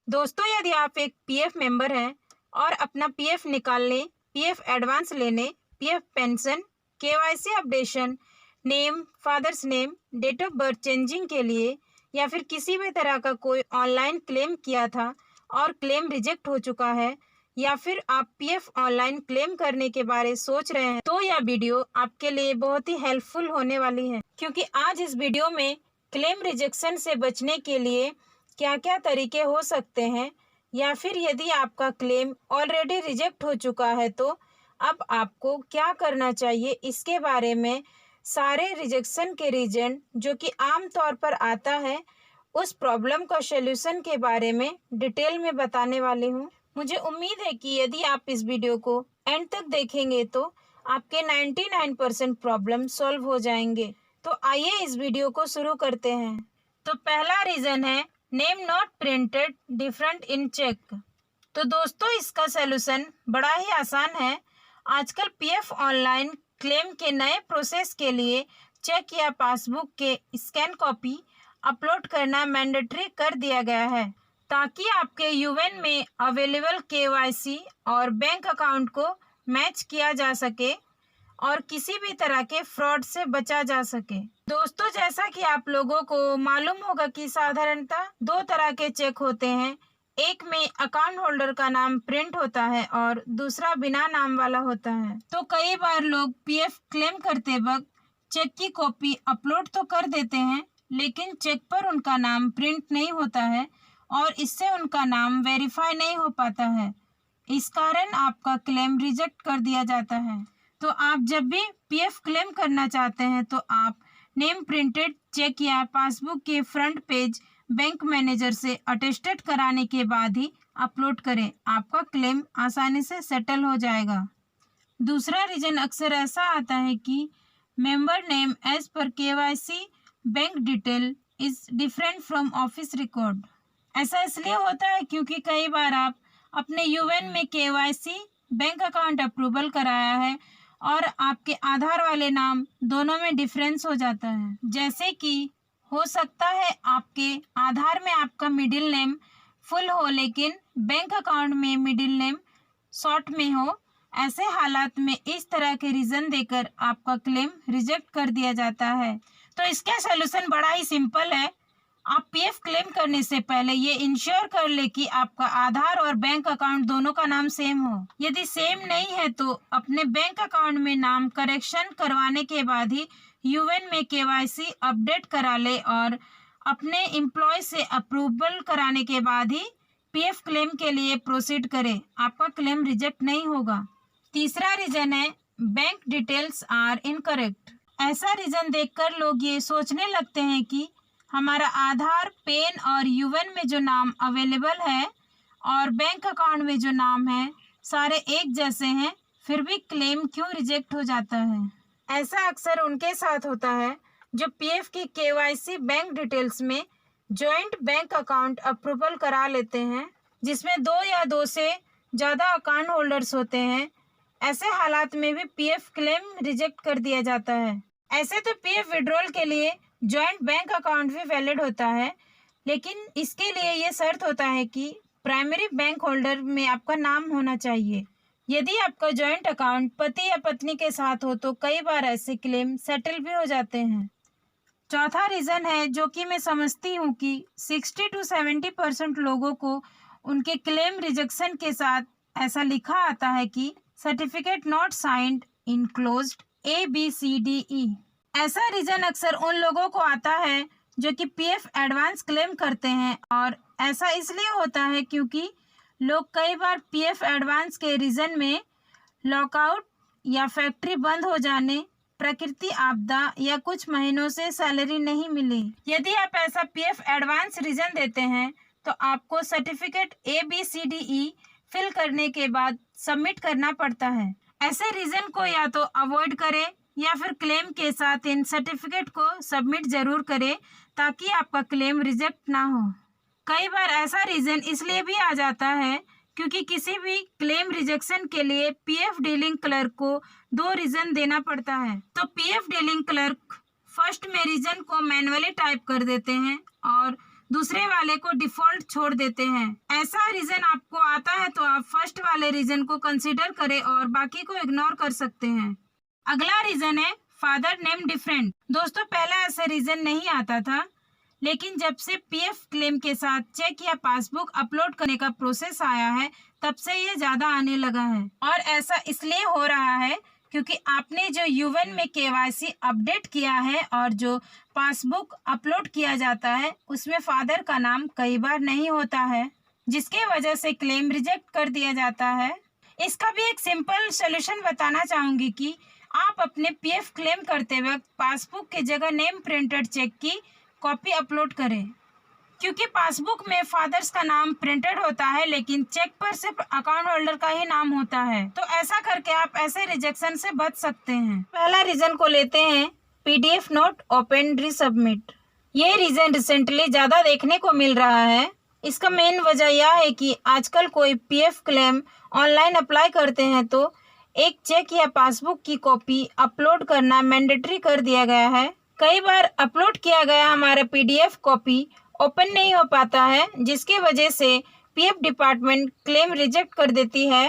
दोस्तों, यदि आप एक पीएफ मेंबर हैं और अपना पीएफ निकालने, पीएफ एडवांस लेने, PF pension, KYC updation, name, father's name, date of birth changing के लिए या फिर किसी भी तरह का कोई ऑनलाइन क्लेम किया था और क्लेम रिजेक्ट हो चुका है, या फिर आप पीएफ ऑनलाइन क्लेम करने के बारे सोच रहे हैं, तो यह वीडियो आपके लिए बहुत ही हेल्पफुल होने वाली है, क्योंकि आज इस वीडियो में क्लेम रिजेक्शन से बचने के लिए क्या क्या तरीके हो सकते हैं, या फिर यदि आपका क्लेम ऑलरेडी रिजेक्ट हो चुका है तो अब आपको क्या करना चाहिए, इसके बारे में सारे रिजेक्शन के रीजन जो कि आम तौर पर आता है, उस प्रॉब्लम का सॉल्यूशन के बारे में डिटेल में बताने वाली हूँ। मुझे उम्मीद है कि यदि आप इस वीडियो को एंड तक देखेंगे तो आपके 99% प्रॉब्लम सॉल्व हो जाएंगे। तो आइए इस वीडियो को शुरू करते हैं। तो पहला रीज़न है name not printed different in cheque. तो दोस्तों, इसका सलूशन बड़ा ही आसान है। आजकल पीएफ ऑनलाइन क्लेम के नए प्रोसेस के लिए चेक या पासबुक के स्कैन कॉपी अपलोड करना मैंडेटरी कर दिया गया है, ताकि आपके यूएन में अवेलेबल केवाईसी और बैंक अकाउंट को मैच किया जा सके और किसी भी तरह के फ्रॉड से बचा जा सके। दोस्तों, जैसा कि आप लोगों को मालूम होगा कि साधारणतः दो तरह के चेक होते हैं। एक में अकाउंट होल्डर का नाम प्रिंट होता है और दूसरा बिना नाम वाला होता है। तो कई बार लोग पीएफ क्लेम करते वक्त चेक की कॉपी अपलोड तो कर देते हैं, लेकिन चेक पर उनका नाम प्रिंट नहीं होता है और इससे उनका नाम वेरीफाई नहीं हो पाता है। इस कारण आपका क्लेम रिजेक्ट कर दिया जाता है। तो आप जब भी पीएफ क्लेम करना चाहते हैं तो आप नेम प्रिंटेड चेक या पासबुक के फ्रंट पेज बैंक मैनेजर से अटेस्टेड कराने के बाद ही अपलोड करें। आपका क्लेम आसानी से सेटल हो जाएगा। दूसरा रीजन अक्सर ऐसा आता है कि member name as per KYC bank detail is different from office record. ऐसा इसलिए होता है क्योंकि कई बार आप अपने यूएन में केवाईसी, बैंक अकाउंट अप्रूवल कराया है और आपके आधार वाले नाम दोनों में डिफरेंस हो जाता है। जैसे कि हो सकता है आपके आधार में आपका मिडिल नेम फुल हो, लेकिन बैंक अकाउंट में मिडिल नेम शॉर्ट में हो। ऐसे हालात में इस तरह के रीज़न देकर आपका क्लेम रिजेक्ट कर दिया जाता है। तो इसका सलूशन बड़ा ही सिंपल है। आप पीएफ क्लेम करने से पहले ये इंश्योर कर ले कि आपका आधार और बैंक अकाउंट दोनों का नाम सेम हो। यदि सेम नहीं है तो अपने बैंक अकाउंट में नाम करेक्शन करवाने के बाद ही यूएन में केवाईसी अपडेट करा ले और अपने एम्प्लॉय से अप्रूवल कराने के बाद ही पीएफ क्लेम के लिए प्रोसीड करें। आपका क्लेम रिजेक्ट नहीं होगा। तीसरा रीजन है बैंक डिटेल्स आर इनकरेक्ट। ऐसा रीजन देखकर लोग ये सोचने लगते हैं कि हमारा आधार, पेन और यूएन में जो नाम अवेलेबल है और बैंक अकाउंट में जो नाम है सारे एक जैसे हैं, फिर भी क्लेम क्यों रिजेक्ट हो जाता है। ऐसा अक्सर उनके साथ होता है जो पीएफ की केवाईसी बैंक डिटेल्स में जॉइंट बैंक अकाउंट अप्रूवल करा लेते हैं, जिसमें दो या दो से ज़्यादा अकाउंट होल्डर्स होते हैं। ऐसे हालात में भी पीएफ क्लेम रिजेक्ट कर दिया जाता है। ऐसे तो पीएफ विड्रॉल के लिए जॉइंट बैंक अकाउंट भी वैलिड होता है, लेकिन इसके लिए ये शर्त होता है कि प्राइमरी बैंक होल्डर में आपका नाम होना चाहिए। यदि आपका जॉइंट अकाउंट पति या पत्नी के साथ हो तो कई बार ऐसे क्लेम सेटल भी हो जाते हैं। चौथा रीज़न है जो कि मैं समझती हूँ कि 60 to 70% लोगों को उनके क्लेम रिजेक्शन के साथ ऐसा लिखा आता है कि certificate not signed enclosed ABCDE। ऐसा रीज़न अक्सर उन लोगों को आता है जो कि पीएफ एडवांस क्लेम करते हैं, और ऐसा इसलिए होता है क्योंकि लोग कई बार पीएफ एडवांस के रीज़न में लॉकआउट या फैक्ट्री बंद हो जाने, प्रकृति आपदा या कुछ महीनों से सैलरी नहीं मिली। यदि आप ऐसा पीएफ एडवांस रीज़न देते हैं तो आपको सर्टिफिकेट ABCDE फिल करने के बाद सबमिट करना पड़ता है। ऐसे रीज़न को या तो अवॉइड करें या फिर क्लेम के साथ इन सर्टिफिकेट को सबमिट जरूर करें, ताकि आपका क्लेम रिजेक्ट ना हो। कई बार ऐसा रीज़न इसलिए भी आ जाता है क्योंकि किसी भी क्लेम रिजेक्शन के लिए पीएफ डीलिंग क्लर्क को 2 रीज़न देना पड़ता है। तो पीएफ डीलिंग क्लर्क फर्स्ट में रीज़न को मैनुअली टाइप कर देते हैं और दूसरे वाले को डिफॉल्ट छोड़ देते हैं। ऐसा रीजन आपको आता है तो आप फर्स्ट वाले रीजन को कंसीडर करें और बाकी को इग्नोर कर सकते हैं। अगला रीजन है फादर नेम डिफरेंट। दोस्तों पहला ऐसा रीजन नहीं आता था, लेकिन जब से पीएफ क्लेम के साथ चेक या पासबुक अपलोड करने का प्रोसेस आया है तब से ये ज्यादा आने लगा है। और ऐसा इसलिए हो रहा है क्योंकि आपने जो यूवन में केवाईसी अपडेट किया है और जो पासबुक अपलोड किया जाता है उसमें फादर का नाम कई बार नहीं होता है, जिसके वजह से क्लेम रिजेक्ट कर दिया जाता है। इसका भी एक सिंपल सोल्यूशन बताना चाहूंगी कि आप अपने पीएफ क्लेम करते वक्त पासबुक की जगह नेम प्रिंटेड चेक की कॉपी अपलोड करें, क्योंकि पासबुक में फादर्स का नाम प्रिंटेड होता है लेकिन चेक पर सिर्फ अकाउंट होल्डर का ही नाम होता है। तो ऐसा करके आप ऐसे रिजेक्शन से बच सकते हैं। पहला रीजन को लेते हैं पीडीएफ नोट ओपन रीसबमिट। ये रीजन रिसेंटली ज्यादा देखने को मिल रहा है। इसका मेन वजह यह है कि आजकल कोई पीएफ क्लेम ऑनलाइन अप्लाई करते हैं तो एक चेक या पासबुक की कॉपी अपलोड करना मैंडेटरी कर दिया गया है। कई बार अपलोड किया गया हमारा पीडीएफ कॉपी ओपन नहीं हो पाता है, जिसकी वजह से पीएफ डिपार्टमेंट क्लेम रिजेक्ट कर देती है।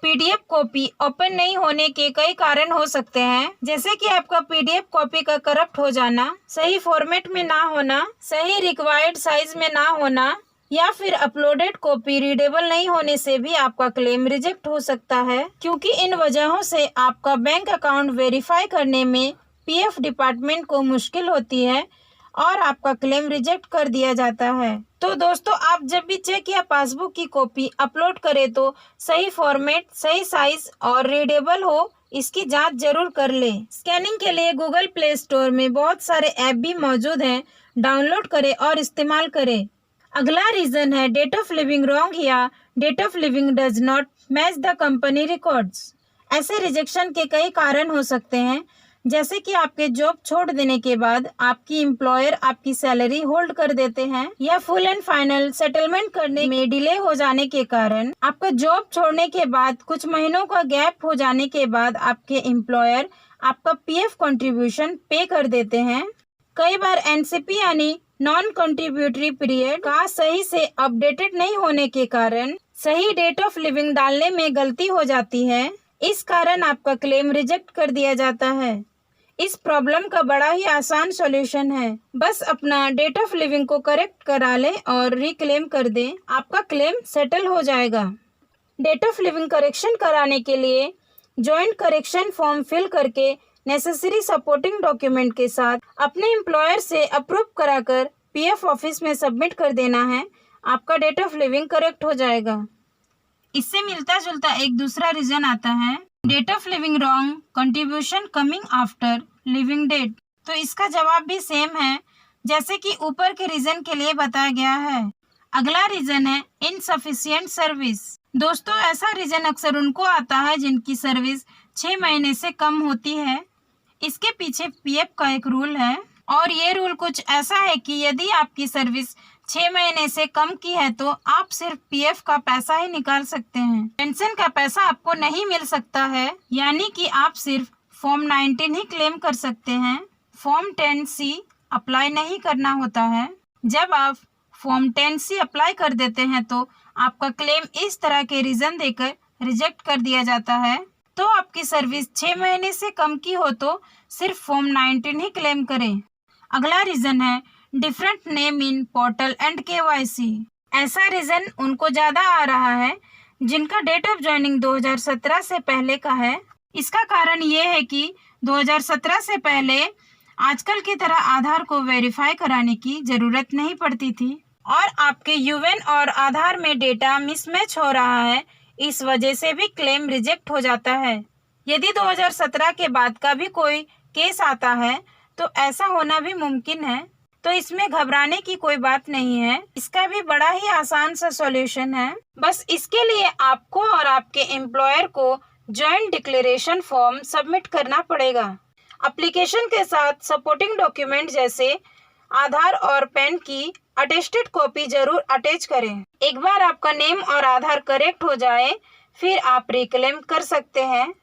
पीडीएफ कॉपी ओपन नहीं होने के कई कारण हो सकते हैं, जैसे कि आपका पीडीएफ कॉपी का करप्ट हो जाना, सही फॉर्मेट में ना होना, सही रिक्वायर्ड साइज में ना होना, या फिर अपलोडेड कॉपी रीडेबल नहीं होने से भी आपका क्लेम रिजेक्ट हो सकता है, क्योंकि इन वजहों से आपका बैंक अकाउंट वेरीफाई करने में पीएफ डिपार्टमेंट को मुश्किल होती है और आपका क्लेम रिजेक्ट कर दिया जाता है। तो दोस्तों आप जब भी चेक या पासबुक की कॉपी अपलोड करें तो सही फॉर्मेट, सही साइज और रीडेबल हो, इसकी जांच जरूर कर लें। स्कैनिंग के लिए गूगल प्ले स्टोर में बहुत सारे ऐप भी मौजूद हैं, डाउनलोड करें और इस्तेमाल करें। अगला रीजन है डेट ऑफ लिविंग रॉन्ग या date of leaving does not match the company records. ऐसे रिजेक्शन के कई कारण हो सकते हैं, जैसे कि आपके जॉब छोड़ देने के बाद आपकी एम्प्लॉयर आपकी सैलरी होल्ड कर देते हैं, या फुल एंड फाइनल सेटलमेंट करने में डिले हो जाने के कारण आपका जॉब छोड़ने के बाद कुछ महीनों का गैप हो जाने के बाद आपके एम्प्लॉयर आपका पीएफ कंट्रीब्यूशन पे कर देते हैं। कई बार एनसीपी यानी नॉन कंट्रीब्यूटरी पीरियड का सही से अपडेटेड नहीं होने के कारण सही डेट ऑफ लिविंग डालने में गलती हो जाती है। इस कारण आपका क्लेम रिजेक्ट कर दिया जाता है। इस प्रॉब्लम का बड़ा ही आसान सॉल्यूशन है, बस अपना डेट ऑफ लिविंग को करेक्ट करा लें और रिक्लेम कर दें, आपका क्लेम सेटल हो जाएगा। डेट ऑफ लिविंग करेक्शन कराने के लिए जॉइंट करेक्शन फॉर्म फिल करके नेसेसरी सपोर्टिंग डॉक्यूमेंट के साथ अपने एम्प्लॉयर से अप्रूव कराकर पीएफ ऑफिस में सबमिट कर देना है। आपका डेट ऑफ लिविंग करेक्ट हो जाएगा। इससे मिलता जुलता एक दूसरा रीजन आता है date of leaving wrong contribution coming after leaving date. तो इसका जवाब भी सेम है जैसे कि ऊपर के रीजन के लिए बताया गया है। अगला रीजन है इनसफिशिएंट सर्विस। दोस्तों ऐसा रीजन अक्सर उनको आता है जिनकी सर्विस 6 महीने से कम होती है। इसके पीछे पीएफ का एक रूल है और ये रूल कुछ ऐसा है कि यदि आपकी सर्विस 6 महीने से कम की है तो आप सिर्फ पीएफ का पैसा ही निकाल सकते हैं। पेंशन का पैसा आपको नहीं मिल सकता है, यानी कि आप सिर्फ फॉर्म 19 ही क्लेम कर सकते हैं। फॉर्म 10C अप्लाई नहीं करना होता है। जब आप फॉर्म 10C अप्लाई कर देते हैं तो आपका क्लेम इस तरह के रीजन देकर रिजेक्ट कर दिया जाता है। तो आपकी सर्विस 6 महीने से कम की हो तो सिर्फ फॉर्म 19 ही क्लेम करें। अगला रीजन है different name in portal and KYC. ऐसा रीजन उनको ज़्यादा आ रहा है जिनका डेट ऑफ ज्वाइनिंग 2017 से पहले का है। इसका कारण ये है कि 2017 से पहले आजकल की तरह आधार को वेरीफाई कराने की ज़रूरत नहीं पड़ती थी और आपके यूएन और आधार में डेटा मिसमैच हो रहा है, इस वजह से भी क्लेम रिजेक्ट हो जाता है। यदि 2017 के बाद का भी कोई केस आता है तो ऐसा होना भी मुमकिन है, तो इसमें घबराने की कोई बात नहीं है। इसका भी बड़ा ही आसान सा सॉल्यूशन है। बस इसके लिए आपको और आपके एम्प्लॉयर को जॉइंट डिक्लेरेशन फॉर्म सबमिट करना पड़ेगा। एप्लीकेशन के साथ सपोर्टिंग डॉक्यूमेंट जैसे आधार और पैन की अटेस्टेड कॉपी जरूर अटैच करें। एक बार आपका नेम और आधार करेक्ट हो जाए फिर आप रिक्लेम कर सकते हैं।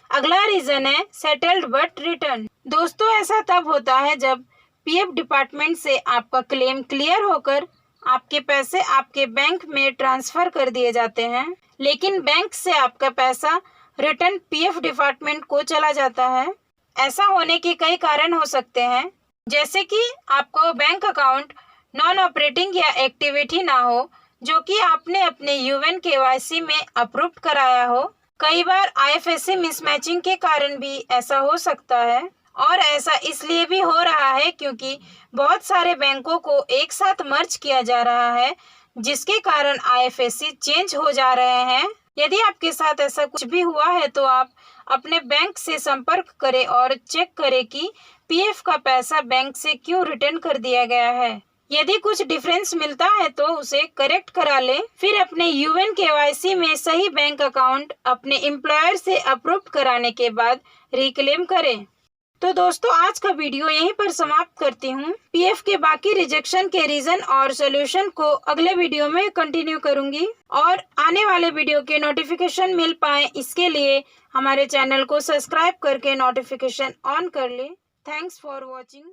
अगला रीजन है सेटल्ड बट रिटर्न। दोस्तों ऐसा तब होता है जब पीएफ डिपार्टमेंट से आपका क्लेम क्लियर होकर आपके पैसे आपके बैंक में ट्रांसफर कर दिए जाते हैं, लेकिन बैंक से आपका पैसा रिटर्न पीएफ डिपार्टमेंट को चला जाता है। ऐसा होने के कई कारण हो सकते हैं, जैसे कि आपको बैंक अकाउंट नॉन ऑपरेटिंग या एक्टिविटी ना हो, जो कि आपने अपने यूएन केवाईसी में अप्रूव्ड कराया हो। कई बार आईएफएससी मिसमैचिंग के कारण भी ऐसा हो सकता है, और ऐसा इसलिए भी हो रहा है क्योंकि बहुत सारे बैंकों को एक साथ मर्ज किया जा रहा है, जिसके कारण आईएफएससी चेंज हो जा रहे हैं। यदि आपके साथ ऐसा कुछ भी हुआ है तो आप अपने बैंक से संपर्क करें और चेक करें कि पीएफ का पैसा बैंक से क्यों रिटर्न कर दिया गया है। यदि कुछ डिफरेंस मिलता है तो उसे करेक्ट करा लें। फिर अपने यूएन केवाईसी में सही बैंक अकाउंट अपने एम्प्लॉयर से अप्रूव कराने के बाद रिक्लेम करें। तो दोस्तों, आज का वीडियो यहीं पर समाप्त करती हूँ। पीएफ के बाकी रिजेक्शन के रीजन और सोल्यूशन को अगले वीडियो में कंटिन्यू करूंगी, और आने वाले वीडियो के नोटिफिकेशन मिल पाए इसके लिए हमारे चैनल को सब्सक्राइब करके नोटिफिकेशन ऑन कर ले। Thanks for watching.